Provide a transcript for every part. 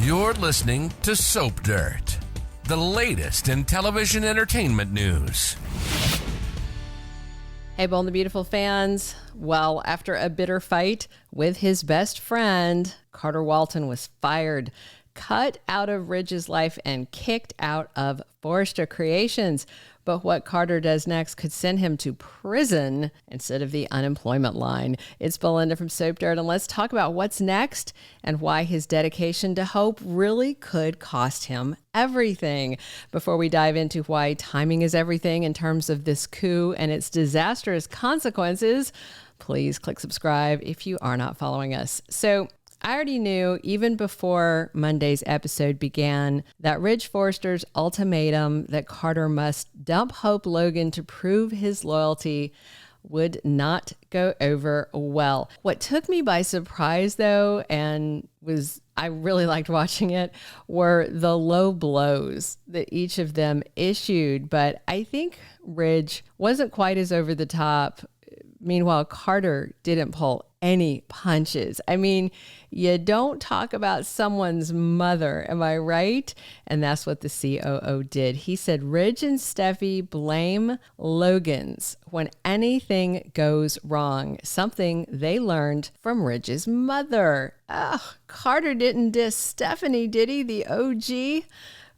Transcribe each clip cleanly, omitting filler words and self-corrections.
You're listening to Soap Dirt, the latest in television entertainment news. Hey, Bold and the Beautiful fans. Well, after a bitter fight with his best friend, Carter Walton was fired, cut out of Ridge's life, and kicked out of Forrester Creations. But what Carter does next could send him to prison instead of the unemployment line. It's Belinda from Soap Dirt, and let's talk about what's next and why his dedication to Hope really could cost him everything. Before we dive into why timing is everything in terms of this coup and its disastrous consequences, please click subscribe if you are not following us. So, I already knew, even before Monday's episode began, that Ridge Forrester's ultimatum that Carter must dump Hope Logan to prove his loyalty would not go over well. What took me by surprise, though, I really liked watching it, were the low blows that each of them issued. But I think Ridge wasn't quite as over the top. Meanwhile, Carter didn't pull any punches. I mean, you don't talk about someone's mother, am I right? And that's what the COO did. He said Ridge and Steffi blame Logans when anything goes wrong, something they learned from Ridge's mother. Carter didn't diss Stephanie, did he? The OG?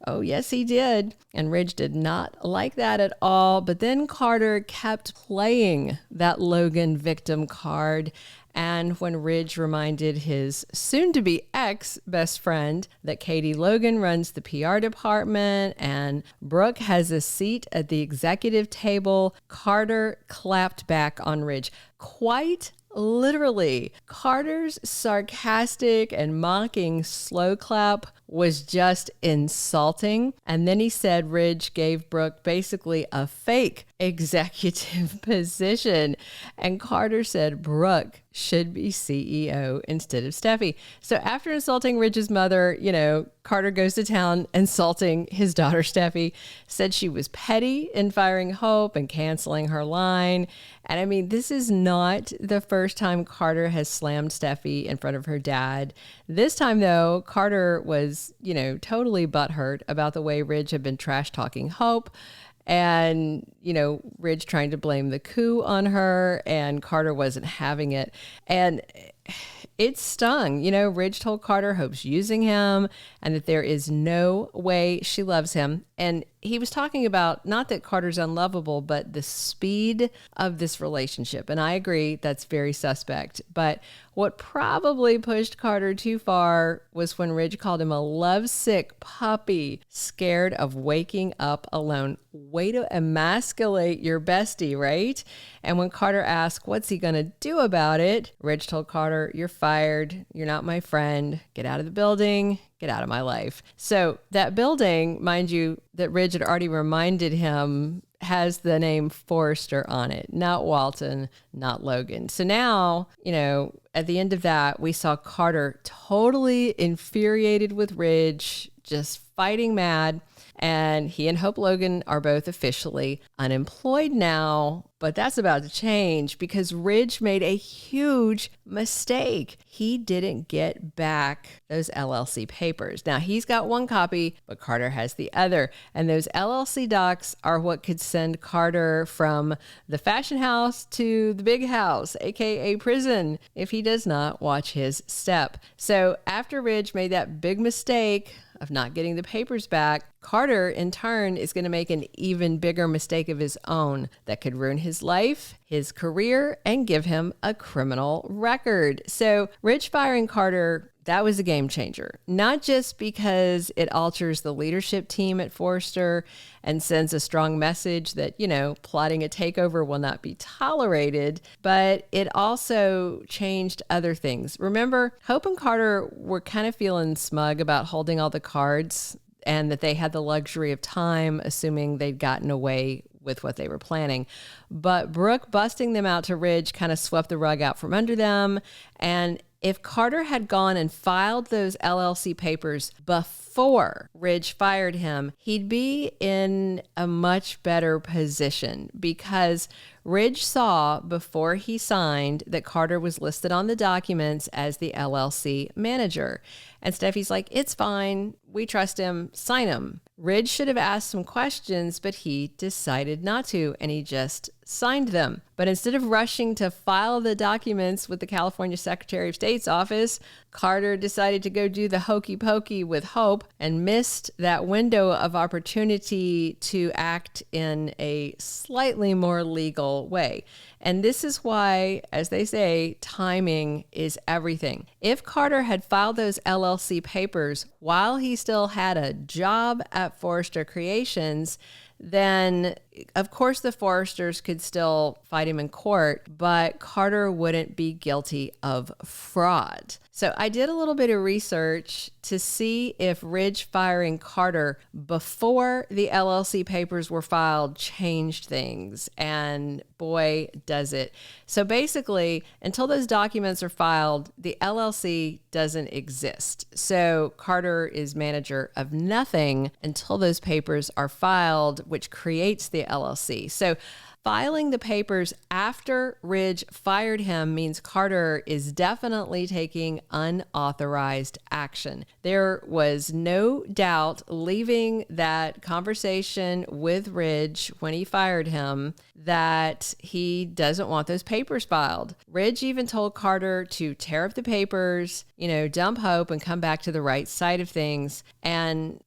Oh, yes, he did. And Ridge did not like that at all. But then Carter kept playing that Logan victim card. And when Ridge reminded his soon-to-be ex-best friend that Katie Logan runs the PR department and Brooke has a seat at the executive table, Carter clapped back on Ridge. Quite literally. Carter's sarcastic and mocking slow clap was just insulting. And then he said Ridge gave Brooke basically a fake executive position. And Carter said Brooke should be CEO instead of Steffi. So after insulting Ridge's mother, Carter goes to town insulting his daughter Steffi, said she was petty in firing Hope and canceling her line. And I mean, this is not the first time Carter has slammed Steffi in front of her dad. This time, though, Carter was, totally butthurt about the way Ridge had been trash talking Hope. And, Ridge trying to blame the coup on her, and Carter wasn't having it. And it stung. Ridge told Carter Hope's using him and that there is no way she loves him. And he was talking about not that Carter's unlovable, but the speed of this relationship. And I agree, that's very suspect. But what probably pushed Carter too far was when Ridge called him a lovesick puppy, scared of waking up alone. Way to emasculate your bestie, right? And when Carter asked, what's he going to do about it? Ridge told Carter, you're fired. You're not my friend. Get out of the building. Get out of my life. So that building, mind you, that Ridge had already reminded him has the name Forrester on it, not Walton, not Logan. So now, at the end of that, we saw Carter totally infuriated with Ridge, just fighting mad. And he and Hope Logan are both officially unemployed now. But that's about to change because Ridge made a huge mistake. He didn't get back those LLC papers. Now, he's got one copy, but Carter has the other. And those LLC docs are what could send Carter from the fashion house to the big house, aka prison, if he does not watch his step. So after Ridge made that big mistake of not getting the papers back, Carter, in turn, is going to make an even bigger mistake of his own that could ruin his life, his career, and give him a criminal record. So Ridge firing Carter, that was a game changer. Not just because it alters the leadership team at Forrester and sends a strong message that, plotting a takeover will not be tolerated, but it also changed other things. Remember, Hope and Carter were kind of feeling smug about holding all the cards and that they had the luxury of time, assuming they'd gotten away with what they were planning. But Brooke busting them out to Ridge kind of swept the rug out from under them. And if Carter had gone and filed those LLC papers before Ridge fired him, he'd be in a much better position because Ridge saw before he signed that Carter was listed on the documents as the LLC manager. And Steffi's like, it's fine. We trust him. Sign him. Ridge should have asked some questions, but he decided not to, and he just signed them. But instead of rushing to file the documents with the California Secretary of State's office, Carter decided to go do the hokey pokey with Hope and missed that window of opportunity to act in a slightly more legal way. And this is why, as they say, timing is everything. If Carter had filed those LLC papers while he still had a job at Forrester Creations, then of course the Forresters could still fight him in court, but Carter wouldn't be guilty of fraud. So I did a little bit of research to see if Ridge firing Carter before the LLC papers were filed changed things. And boy, does it. So basically, until those documents are filed, the LLC doesn't exist. So Carter is manager of nothing until those papers are filed, which creates the LLC. So filing the papers after Ridge fired him means Carter is definitely taking unauthorized action. There was no doubt leaving that conversation with Ridge when he fired him that he doesn't want those papers filed. Ridge even told Carter to tear up the papers, dump Hope and come back to the right side of things. And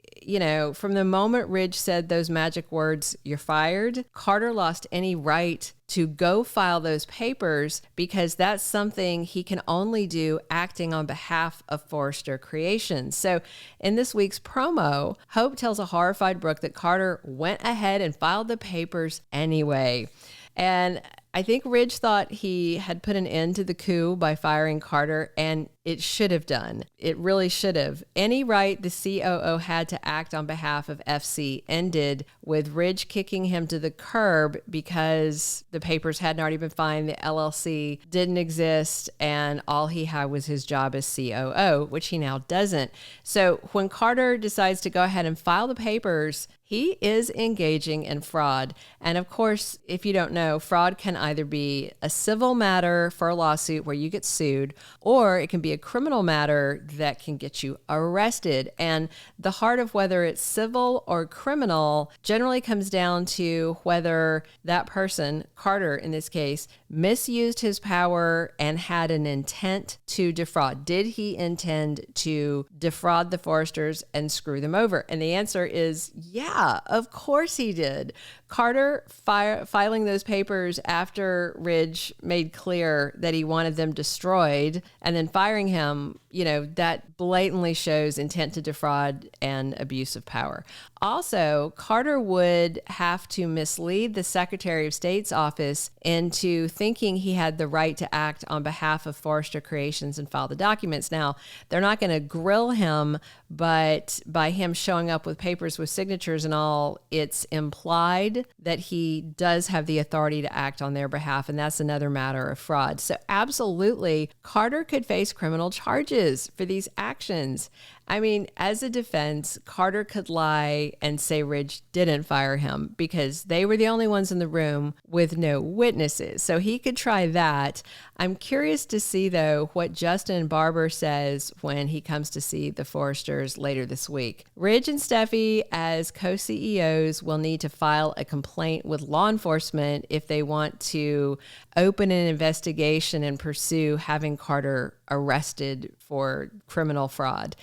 from the moment Ridge said those magic words, "You're fired," Carter lost any right to go file those papers because that's something he can only do acting on behalf of Forrester Creations. So in this week's promo, Hope tells a horrified Brooke that Carter went ahead and filed the papers anyway. And I think Ridge thought he had put an end to the coup by firing Carter, and it should have done. It really should have. Any right the COO had to act on behalf of FC ended with Ridge kicking him to the curb because the papers hadn't already been filed, the LLC didn't exist, and all he had was his job as COO, which he now doesn't. So when Carter decides to go ahead and file the papers, he is engaging in fraud. And of course, if you don't know, fraud can either be a civil matter for a lawsuit where you get sued, or it can be a criminal matter that can get you arrested. And the heart of whether it's civil or criminal generally comes down to whether that person, Carter in this case, misused his power and had an intent to defraud. Did he intend to defraud the Forresters and screw them over? And the answer is yeah, of course he did. Carter filing those papers after Ridge made clear that he wanted them destroyed and then firing him, that blatantly shows intent to defraud and abuse of power. Also, Carter would have to mislead the Secretary of State's office into thinking he had the right to act on behalf of Forrester Creations and file the documents. Now, they're not going to grill him, but by him showing up with papers with signatures and all, it's implied that he does have the authority to act on their behalf, and that's another matter of fraud. So absolutely, Carter could face criminal charges for these actions. I mean, as a defense, Carter could lie and say Ridge didn't fire him because they were the only ones in the room with no witnesses. So he could try that. I'm curious to see, though, what Justin Barber says when he comes to see the Forresters later this week. Ridge and Steffi, as co-CEOs, will need to file a complaint with law enforcement if they want to open an investigation and pursue having Carter arrested for criminal fraud.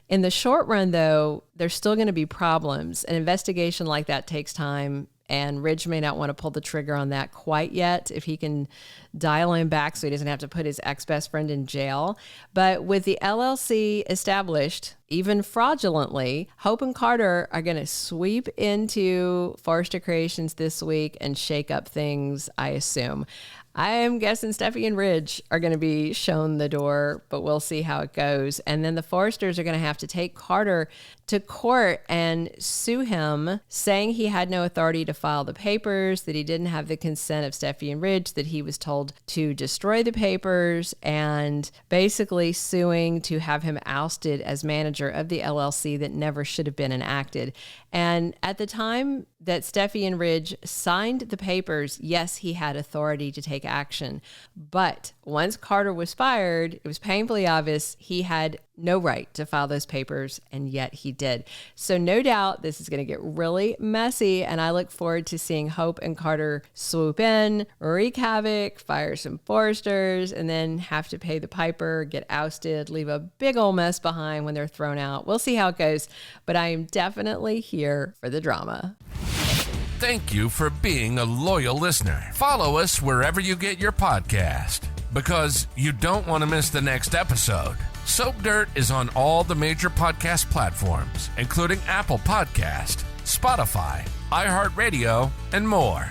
In the short run, though, there's still going to be problems. An investigation like that takes time, and Ridge may not want to pull the trigger on that quite yet if he can dial him back so he doesn't have to put his ex-best friend in jail. But with the LLC established, even fraudulently, Hope and Carter are going to sweep into Forrester Creations this week and shake up things, I assume. I am guessing Steffi and Ridge are going to be shown the door, but we'll see how it goes. And then the Forresters are going to have to take Carter to court and sue him, saying he had no authority to file the papers, that he didn't have the consent of Steffi and Ridge, that he was told to destroy the papers, and basically suing to have him ousted as manager of the LLC that never should have been enacted. And at the time that Steffi and Ridge signed the papers, yes, he had authority to take action. But once Carter was fired, it was painfully obvious he had no right to file those papers, and yet he did. So no doubt this is going to get really messy, and I look forward to seeing Hope and Carter swoop in, wreak havoc, fire some Forresters, and then have to pay the piper, get ousted, leave a big old mess behind when they're thrown out. We'll see how it goes, but I am definitely here for the drama. Thank you for being a loyal listener. Follow us wherever you get your podcast, because you don't want to miss the next episode. Soap Dirt is on all the major podcast platforms, including Apple Podcast, Spotify, iHeartRadio, and more.